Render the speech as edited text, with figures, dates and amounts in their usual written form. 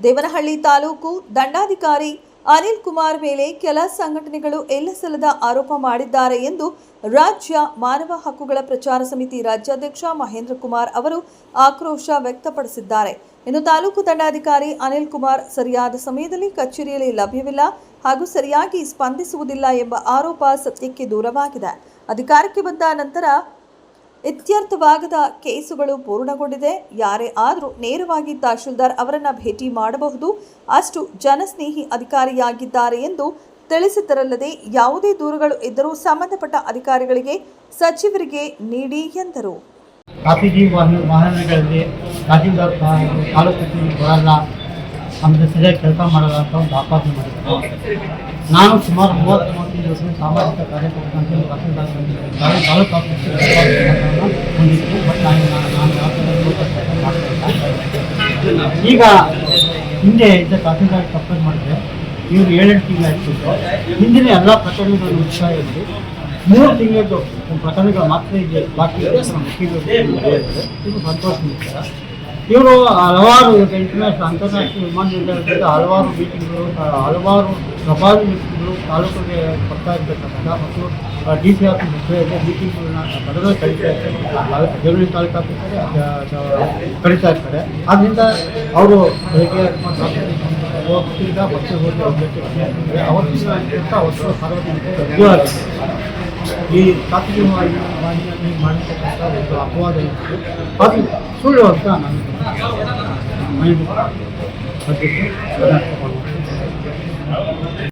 ದೇವನಹಳ್ಳಿ ತಾಲೂಕು ದಂಡಾಧಿಕಾರಿ ಅನಿಲ್ ಕುಮಾರ್ ಮೇಲೆ ಕೆಲ ಸಂಘಟನೆಗಳು ಎಲ್ಲಿಸಲ್ಲದ ಆರೋಪ ಮಾಡಿದ್ದಾರೆ ಎಂದು ರಾಜ್ಯ ಮಾನವ ಹಕ್ಕುಗಳ ಪ್ರಚಾರ ಸಮಿತಿ ರಾಜ್ಯಾಧ್ಯಕ್ಷ ಮಹೇಂದ್ರ ಕುಮಾರ್ ಅವರು ಆಕ್ರೋಶ ವ್ಯಕ್ತಪಡಿಸಿದ್ದಾರೆ. ಇನ್ನು ತಾಲೂಕು ದಂಡಾಧಿಕಾರಿ ಅನಿಲ್ ಕುಮಾರ್ ಸರಿಯಾದ ಸಮಯದಲ್ಲಿ ಕಚೇರಿಯಲ್ಲಿ ಲಭ್ಯವಿಲ್ಲ ಹಾಗೂ ಸರಿಯಾಗಿ ಸ್ಪಂದಿಸುವುದಿಲ್ಲ ಎಂಬ ಆರೋಪ ಸತ್ಯಕ್ಕೆ ದೂರವಾಗಿದೆ. ಅಧಿಕಾರಕ್ಕೆ ಬಂದ ನಂತರ ಇತ್ಯರ್ಥವಾಗದ ಕೇಸುಗಳು ಪೂರ್ಣಗೊಂಡಿದೆ. ಯಾರೇ ಆದರೂ ನೇರವಾಗಿ ತಹಶೀಲ್ದಾರ್ ಅವರನ್ನು ಭೇಟಿ ಮಾಡಬಹುದು. ಅಷ್ಟು ಜನಸ್ನೇಹಿ ಅಧಿಕಾರಿಯಾಗಿದ್ದಾರೆ ಎಂದು ತಿಳಿಸಿದ್ದರಲ್ಲದೆ ಯಾವುದೇ ದೂರುಗಳು ಇದ್ದರೂ ಸಂಬಂಧಪಟ್ಟ ಅಧಿಕಾರಿಗಳಿಗೆ ಸಚಿವರಿಗೆ ನೀಡಿ ಎಂದರು. ಖಾಸಗಿ ವಾಹನಗಳಲ್ಲಿ ತಹಶೀಲ್ದಾರ್ ತಾಲೂಕಿಗೆ ಬರಲ್ಲ, ಅಂದರೆ ಸರಿಯಾಗಿ ಕೆಲಸ ಮಾಡಲ್ಲ ಅಂತ ಒಂದು ಆಪಾದನೆ ಮಾಡಿದ್ದಾರೆ. ನಾನು ಸುಮಾರು 30-35 ವರ್ಷ ಸಾಮಾಜಿಕ ಕಾರ್ಯಕರ್ತಂತೆ ತಹಶೀಲ್ದಾರ್ ತಾಲೂಕು ಆಫೀಸ್ ಹೊಂದಿದ್ದು, ಬಟ್ ನಾನು ಈಗ ಹಿಂದೆ ಇದ್ದ ತಹಶೀಲ್ದಾರ್ ತಪ್ಪು ಮಾಡಿದ್ರೆ ಇವರು 7 ತಿಂಗಳು ಆಗ್ತಿದ್ರು. ಹಿಂದಿನ ಎಲ್ಲ ಪ್ರಕರಣಗಳ ವಿಷಯದಲ್ಲಿ 3 ತಿಂಗಳದ್ದು ಪ್ರಕರಣಗಳು ಮಾತ್ರ ಇದೆ, ಬಾಕಿ ಇದು ಸಂತೋಷ ವಿಚಾರ. ಇವರು ಹಲವಾರು ಇಂಟರ್ನ್ಯಾಷನಲ್ ಅಂತಾರಾಷ್ಟ್ರೀಯ ವಿಮಾನ ನಿಲ್ದಾಣದಿಂದ ಹಲವಾರು ಮೀಟಿಂಗ್ಗಳು, ಹಲವಾರು ಪ್ರಭಾವಿ ವ್ಯಕ್ತಿಗಳು ತಾಲೂಕಿಗೆ ಬರ್ತಾ ಇರ್ತಕ್ಕಂಥ ಮತ್ತು ಡಿ ಸಿ ಆಫೀಸ್ ಮೀಟಿಂಗ್ಗಳನ್ನ ಪಡೆದ ಕರೀತಾ ಇರ್ತಾರೆ. ಜವಳಿ ತಾಲೂಕು ಆಫೀಸಲ್ಲಿ ಕರೀತಾ ಇರ್ತಾರೆ. ಆದ್ದರಿಂದ ಅವರು ಬೆಳಗ್ಗೆ ಹೋಗ್ತಿದ್ದ ಬಸ್ಸಿಗೆ ಹೋಗಿ ಅವತ್ತಿನ ಅವತ್ತು ಸಾರ್ವಜನಿಕರು ಈ ಖಾಸಗಿ ವಾಹಿನಿಯಲ್ಲಿ ಮಾಡಿರ್ತಕ್ಕಂಥ ಒಂದು ಅಪವಾದ ಇತ್ತು, ಅದು ಸುಳ್ಳು ಅಂತ ನಾನು ಮೈಂಡ್ ಬಗ್ಗೆ